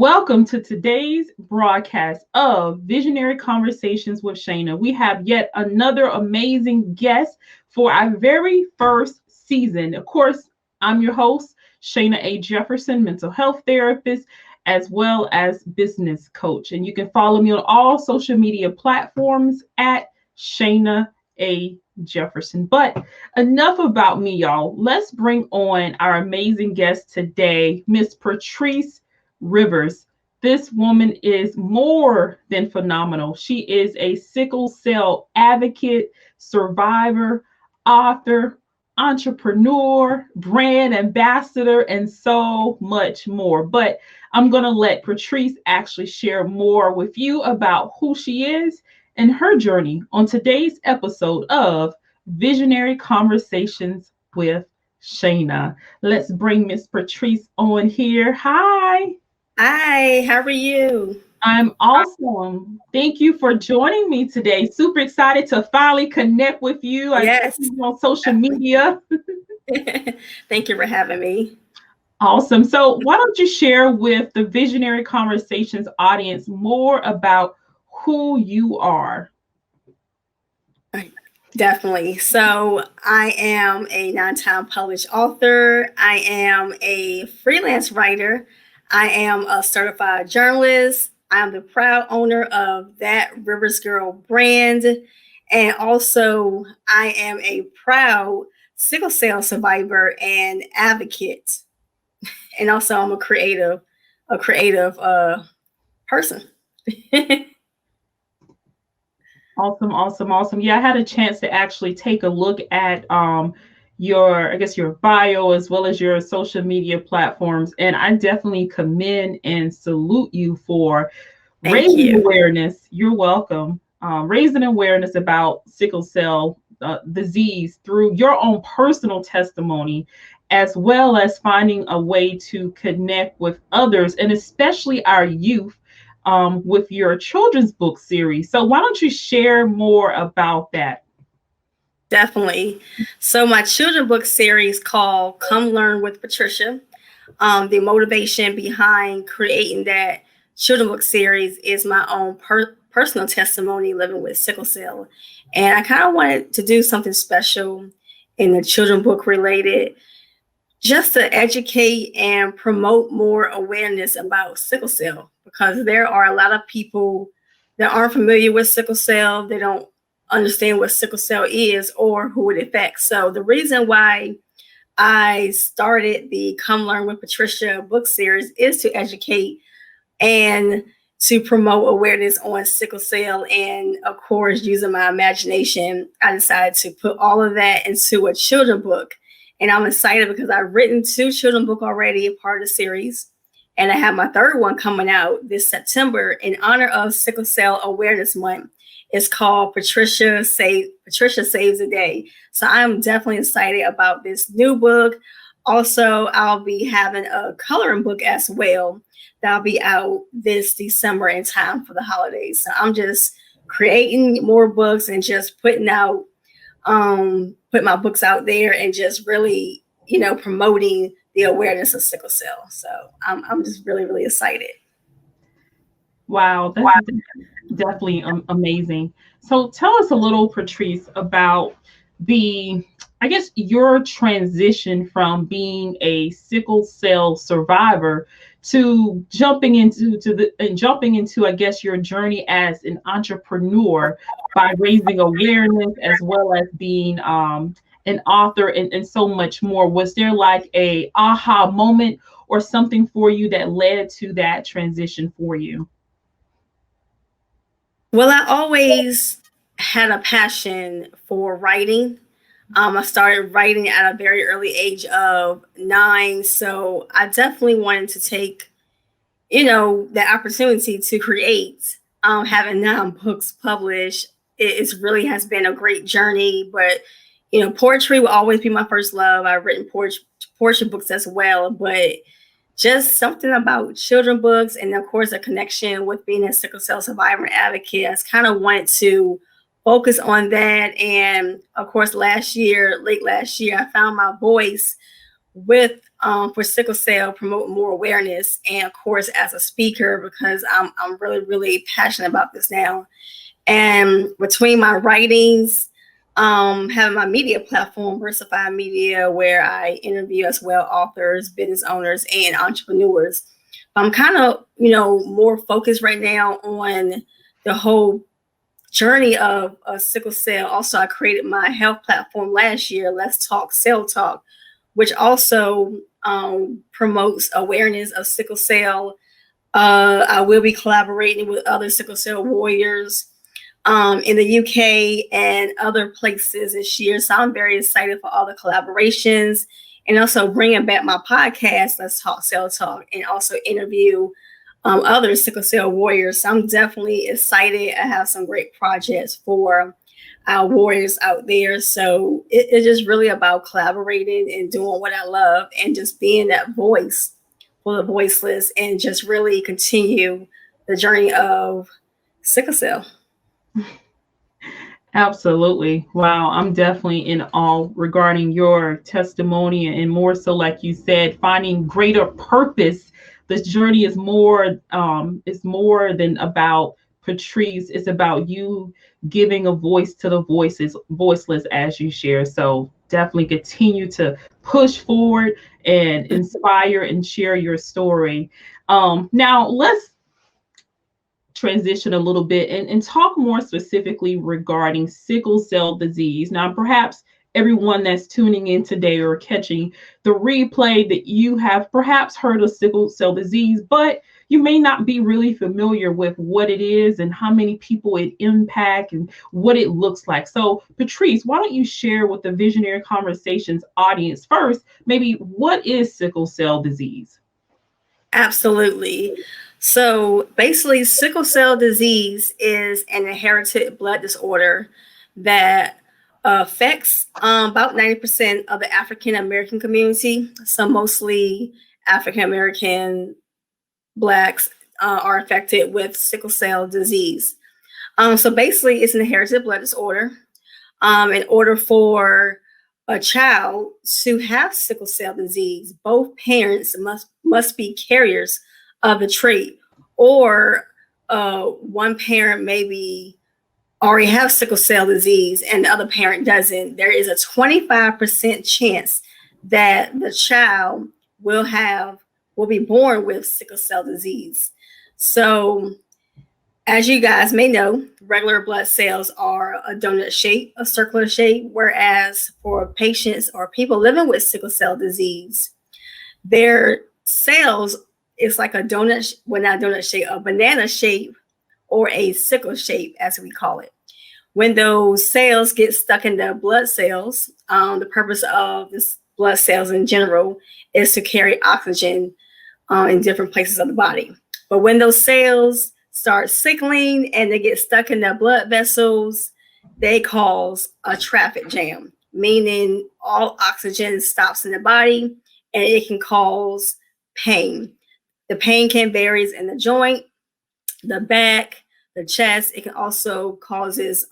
Welcome to today's broadcast of Visionary Conversations with Shanna. We have yet another amazing guest for our very first season. Of course, I'm your host, Shanna A. Jefferson, mental health therapist, as well as business coach. And you can follow me on all social media platforms at Shanna A. Jefferson. But enough about me, y'all. Let's bring on our amazing guest today, Miss Patrice Rivers. This woman is more than phenomenal. She is a sickle cell advocate, survivor, author, entrepreneur, brand ambassador, and so much more. But I'm going to let Patrice actually share more with you about who she is and her journey on today's episode of Visionary Conversations with Shanna. Let's bring Miss Patrice on here. Hi. Hi, how are you? I'm awesome. Thank you for joining me today. Super excited to finally connect with you. I Yes. see you on social media. Thank you for having me. Awesome. So why don't you share with the Visionary Conversations audience more about who you are? Definitely. So I am a 9-time published author. I am a freelance writer. I am a certified journalist. I'm the proud owner of That Rivers Girl brand. And also I am a proud sickle cell survivor and advocate. And also I'm a creative person. Awesome. Yeah, I had a chance to actually take a look at your bio as well as your social media platforms. And I definitely commend and salute you for Thank raising you. awareness. You're welcome. Raising awareness about sickle cell disease through your own personal testimony, as well as finding a way to connect with others and especially our youth with your children's book series. So why don't you share more about that? Definitely. So my children book series called Come Learn with Patricia. The motivation behind creating that children book series is my own personal testimony living with sickle cell. And I kind of wanted to do something special in the children book related, just to educate and promote more awareness about sickle cell, because there are a lot of people that aren't familiar with sickle cell. They don't understand what sickle cell is or who it affects. So the reason why I started the Come Learn with Patricia book series is to educate and to promote awareness on sickle cell. And of course, using my imagination, I decided to put all of that into a children book. And I'm excited because I've written 2 children book already, a part of the series. And I have my 3rd one coming out this September in honor of Sickle Cell Awareness Month. It's called Patricia Saves a Day. So I'm definitely excited about this new book. Also, I'll be having a coloring book as well that'll be out this December in time for the holidays. So I'm just creating more books and just put my books out there and just really, promoting the awareness of sickle cell. So I'm just really, really excited. Wow, that's definitely amazing. So tell us a little, Patrice, about your transition from being a sickle cell survivor to jumping into, I guess, your journey as an entrepreneur by raising awareness as well as being an author and so much more. Was there like a aha moment or something for you that led to that transition for you? Well, I always had a passion for writing. I started writing at a very early age of 9. So I definitely wanted to take, the opportunity to create. Having 9 books published, it really has been a great journey. But, poetry will always be my first love. I've written poetry books as well. But just something about children books and of course a connection with being a sickle cell survivor and advocate. I kind of wanted to focus on that. And of course, late last year, I found my voice with for sickle cell, promote more awareness, and of course, as a speaker, because I'm really, really passionate about this now. And between my writings, having my media platform, Versified Media, where I interview as well authors, business owners, and entrepreneurs, I'm kind of, more focused right now on the whole journey of sickle cell. Also, I created my health platform last year, Let's Talk Cell Talk, which also promotes awareness of sickle cell. I will be collaborating with other sickle cell warriors in the UK and other places this year. So I'm very excited for all the collaborations, and also bringing back my podcast, Let's Talk Cell Talk, and also interview other sickle cell warriors. So I'm definitely excited. I have some great projects for our warriors out there. So it's just really about collaborating and doing what I love, and just being that voice for the voiceless, and just really continue the journey of sickle cell. Absolutely. Wow. I'm definitely in awe regarding your testimony, and more so, like you said, finding greater purpose. This journey is more than about Patrice. It's about you giving a voice to the voiceless, as you share. So definitely continue to push forward and inspire and share your story. Now let's transition a little bit and talk more specifically regarding sickle cell disease. Now, perhaps everyone that's tuning in today or catching the replay, that you have perhaps heard of sickle cell disease, but you may not be really familiar with what it is and how many people it impacts and what it looks like. So, Patrice, why don't you share with the Visionary Conversations audience first, maybe what is sickle cell disease? Absolutely. So basically, sickle cell disease is an inherited blood disorder that affects about 90% of the African American community. So mostly African American Blacks are affected with sickle cell disease. So basically, it's an inherited blood disorder. In order for a child to have sickle cell disease, both parents must be carriers of the trait, or one parent maybe already have sickle cell disease and the other parent doesn't. There is a 25% chance that the child will be born with sickle cell disease. So, as you guys may know, regular blood cells are a donut shape, a circular shape, whereas for patients or people living with sickle cell disease, their cells is like a donut, well, not a donut shape, a banana shape, or a sickle shape, as we call it. When those cells get stuck in the blood cells, the purpose of this blood cells in general is to carry oxygen in different places of the body. But when those cells start sickling and they get stuck in their blood vessels, they cause a traffic jam, meaning all oxygen stops in the body, and it can cause pain. The pain can vary in the joint, the back, the chest. It can also causes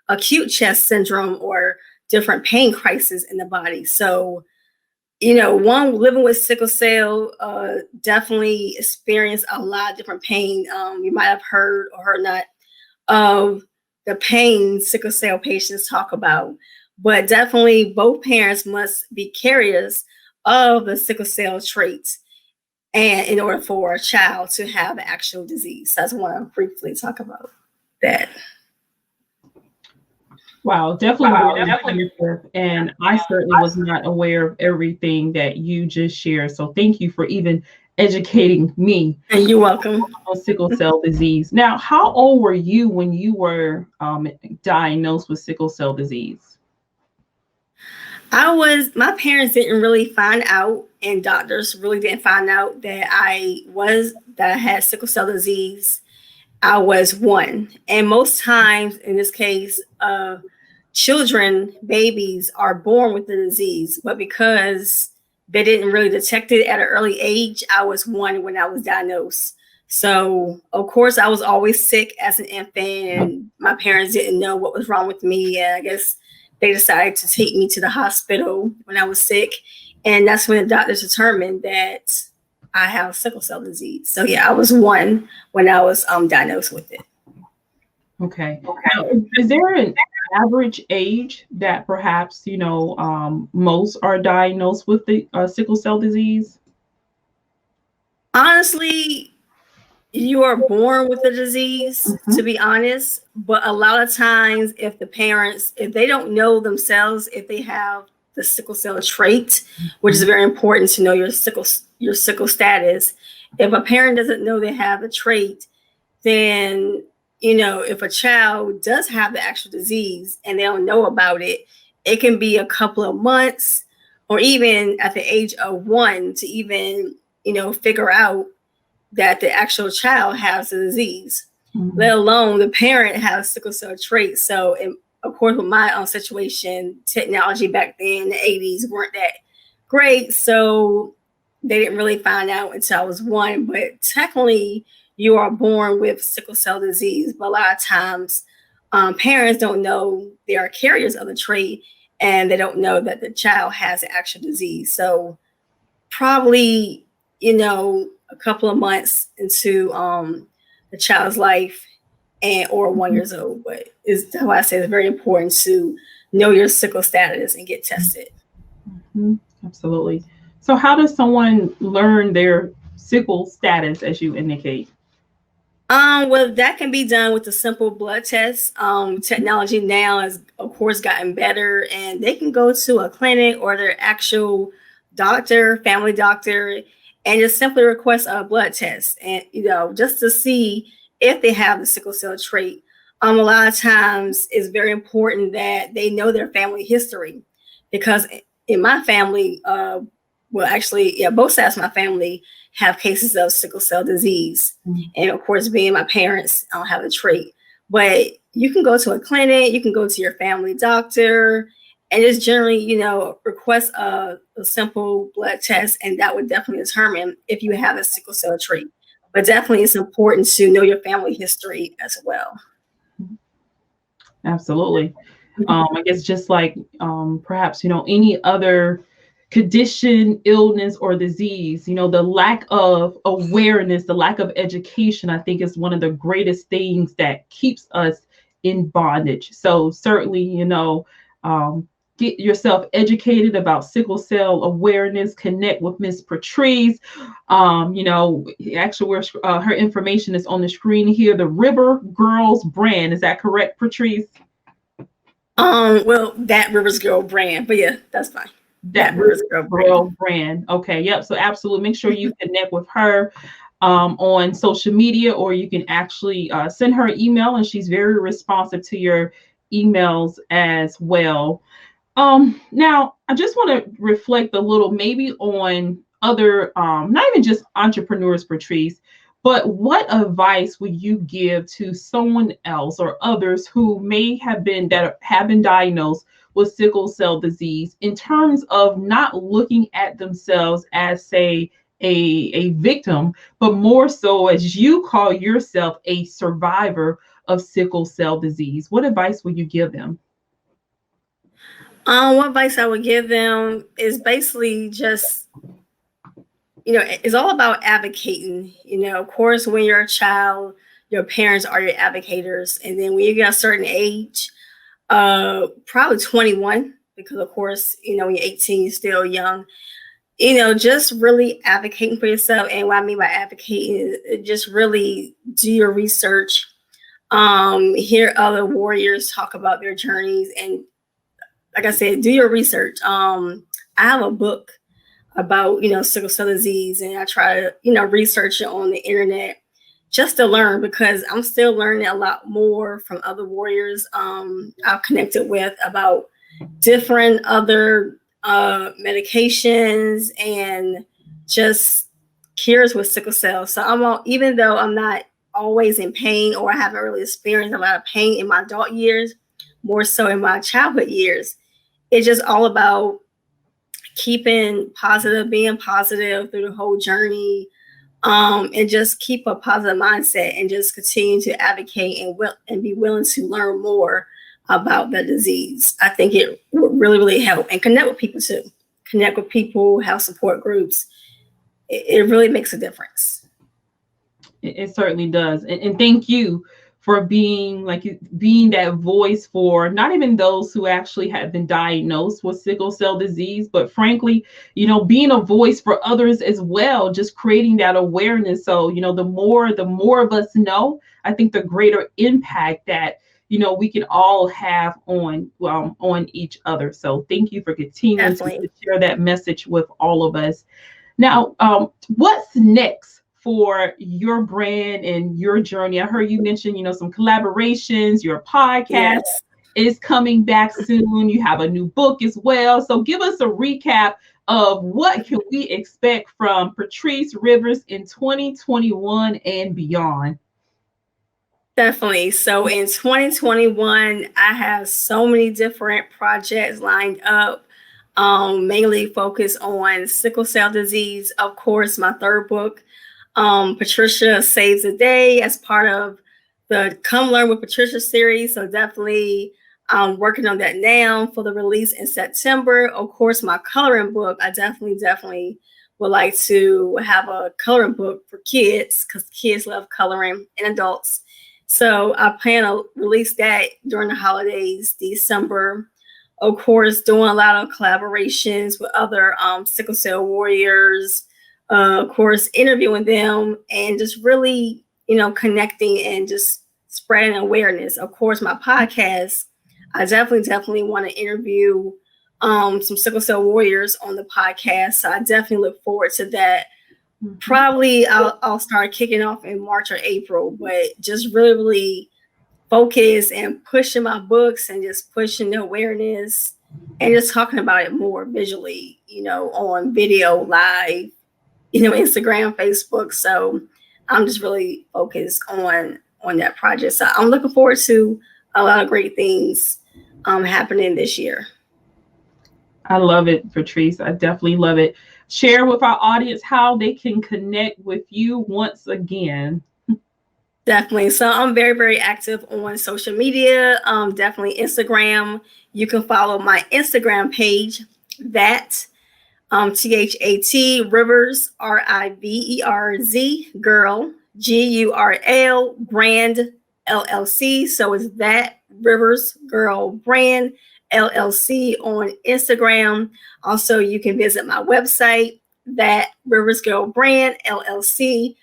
acute chest syndrome or different pain crises in the body. So, one living with sickle cell definitely experience a lot of different pain. You might have heard or heard not of the pain sickle cell patients talk about, but definitely both parents must be carriers of the sickle cell traits, and in order for a child to have the actual disease. So I just want to briefly talk about that. Wow, definitely. And I certainly was not aware of everything that you just shared. So thank you for even educating me. And you're welcome. On sickle cell disease. Now, how old were you when you were diagnosed with sickle cell disease? My parents didn't really find out, and doctors really didn't find out that I had sickle cell disease. I was 1. And most times in this case, babies are born with the disease, but because they didn't really detect it at an early age, I was 1 when I was diagnosed. So, of course, I was always sick as an infant, and my parents didn't know what was wrong with me. And I guess they decided to take me to the hospital when I was sick. And that's when the doctors determined that I have sickle cell disease. So yeah, I was 1 when I was diagnosed with it. Okay. Now, is there an average age that perhaps, most are diagnosed with the sickle cell disease? Honestly, you are born with the disease, to be honest. But a lot of times, if the parents, if they don't know themselves, if they have the sickle cell trait, which is very important to know your sickle status. If a parent doesn't know they have the trait, then if a child does have the actual disease and they don't know about it, it can be a couple of months or even at the age of 1 to even figure out that the actual child has the disease, let alone the parent has sickle cell trait. So, of course, with my own situation, technology back then in the 80s weren't that great. So they didn't really find out until I was 1. But technically, you are born with sickle cell disease. But a lot of times, parents don't know they are carriers of the trait, and they don't know that the child has the actual disease. So probably, a couple of months into the child's life or 1 years old. But is why I say it's very important to know your sickle status and get tested. Absolutely. So how does someone learn their sickle status, as you indicate? Well, that can be done with a simple blood test. Technology now has, of course, gotten better, and they can go to a clinic or their actual doctor, family doctor, and just simply request a blood test, and just to see if they have the sickle cell trait. A lot of times, it's very important that they know their family history, because in my family, well, actually, yeah, both sides of my family have cases of sickle cell disease. And of course, being my parents, I don't have the trait. But you can go to a clinic, you can go to your family doctor, and just generally, request a simple blood test, and that would definitely determine if you have a sickle cell trait. But definitely, it's important to know your family history as well. Absolutely. I guess just like perhaps, any other condition, illness, or disease, the lack of awareness, the lack of education, I think is one of the greatest things that keeps us in bondage. So certainly, get yourself educated about sickle cell awareness, connect with Miss Patrice. Actually, where her information is on the screen here, the River Girls brand. Is that correct, Patrice? Well, that Rivers Girl brand, but yeah, that's fine. That Rivers Girl brand. Okay, yep. So absolutely, make sure you connect with her on social media, or you can actually send her an email, and she's very responsive to your emails as well. Now I just want to reflect a little maybe on other, not even just entrepreneurs, Patrice, but what advice would you give to someone else or others who may have been diagnosed with sickle cell disease in terms of not looking at themselves as, say, a victim, but more so as you call yourself, a survivor of sickle cell disease? What advice would you give them? What advice I would give them is basically just, it's all about advocating. Of course, when you're a child, your parents are your advocators. And then when you get a certain age, probably 21, because of course, when you're 18, you're still young, just really advocating for yourself. And what I mean by advocating is just really do your research, hear other warriors talk about their journeys, and like I said, do your research. I have a book about, sickle cell disease, and I try to, research it on the internet just to learn, because I'm still learning a lot more from other warriors I've connected with about different other medications and just cures with sickle cell. So even though I'm not always in pain, or I haven't really experienced a lot of pain in my adult years, more so in my childhood years, it's just all about keeping positive, being positive through the whole journey, and just keep a positive mindset and just continue to advocate and be willing to learn more about the disease. I think it would really, really help, and connect with people too, connect with people, have support groups. It really makes a difference. It certainly does. And thank you for being that voice for not even those who actually have been diagnosed with sickle cell disease, but frankly, being a voice for others as well, just creating that awareness. So, the more of us know, I think the greater impact that we can all have on each other. So thank you for continuing to share that message with all of us. Now, what's next for your brand and your journey? I heard you mention, some collaborations, your podcast is coming back soon. You have a new book as well. So give us a recap of what can we expect from Patrice Rivers in 2021 and beyond. Definitely. So in 2021, I have so many different projects lined up. Mainly focused on sickle cell disease. Of course, my third book, Patricia Saves the Day, as part of the Come Learn with Patricia series. So definitely working on that now for the release in September. Of course, my coloring book, I definitely would like to have a coloring book for kids, because kids love coloring, and adults. So I plan to release that during the holidays, December. Of course, doing a lot of collaborations with other sickle cell warriors, of course, interviewing them, and just really, connecting and just spreading awareness. Of course, my podcast, I definitely want to interview some sickle cell warriors on the podcast. So I definitely look forward to that. Probably I'll start kicking off in March or April, but just really focus and pushing my books and just pushing the awareness and just talking about it more visually, on video, live, Instagram, Facebook. So I'm just really focused on that project. So I'm looking forward to a lot of great things happening this year. I love it, Patrice. I definitely love it. Share with our audience how they can connect with you once again. Definitely. So I'm very active on social media. Definitely Instagram. You can follow my Instagram page, that THAT Rivers, RIVERZ, girl, GURL, brand, LLC. So it's that Rivers Girl Brand LLC on Instagram. Also, you can visit my website, that Rivers Girl Brand LLC.com,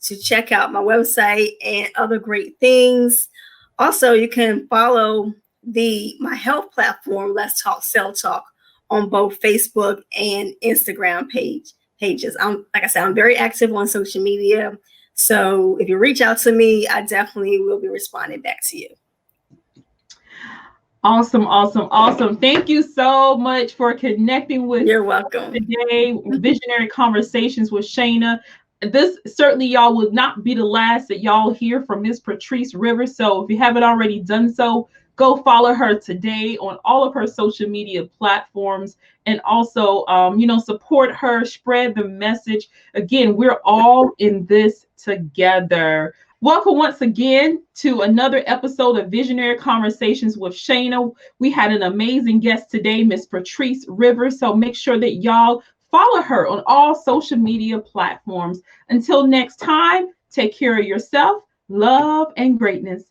to check out my website and other great things. Also, you can follow my health platform, Let's Talk Cell Talk, on both Facebook and Instagram pages. Like I said, I'm very active on social media. So if you reach out to me, I definitely will be responding back to you. Awesome. Thank you so much for connecting with You're welcome. Today, Visionary Conversations with Shanna. This certainly, y'all, will not be the last that y'all hear from Miss Patrice Rivers. So if you haven't already done so, go follow her today on all of her social media platforms, and also, support her, spread the message. Again, we're all in this together. Welcome once again to another episode of Visionary Conversations with Shanna. We had an amazing guest today, Miss Patrice Rivers. So make sure that y'all follow her on all social media platforms. Until next time, take care of yourself, love, and greatness.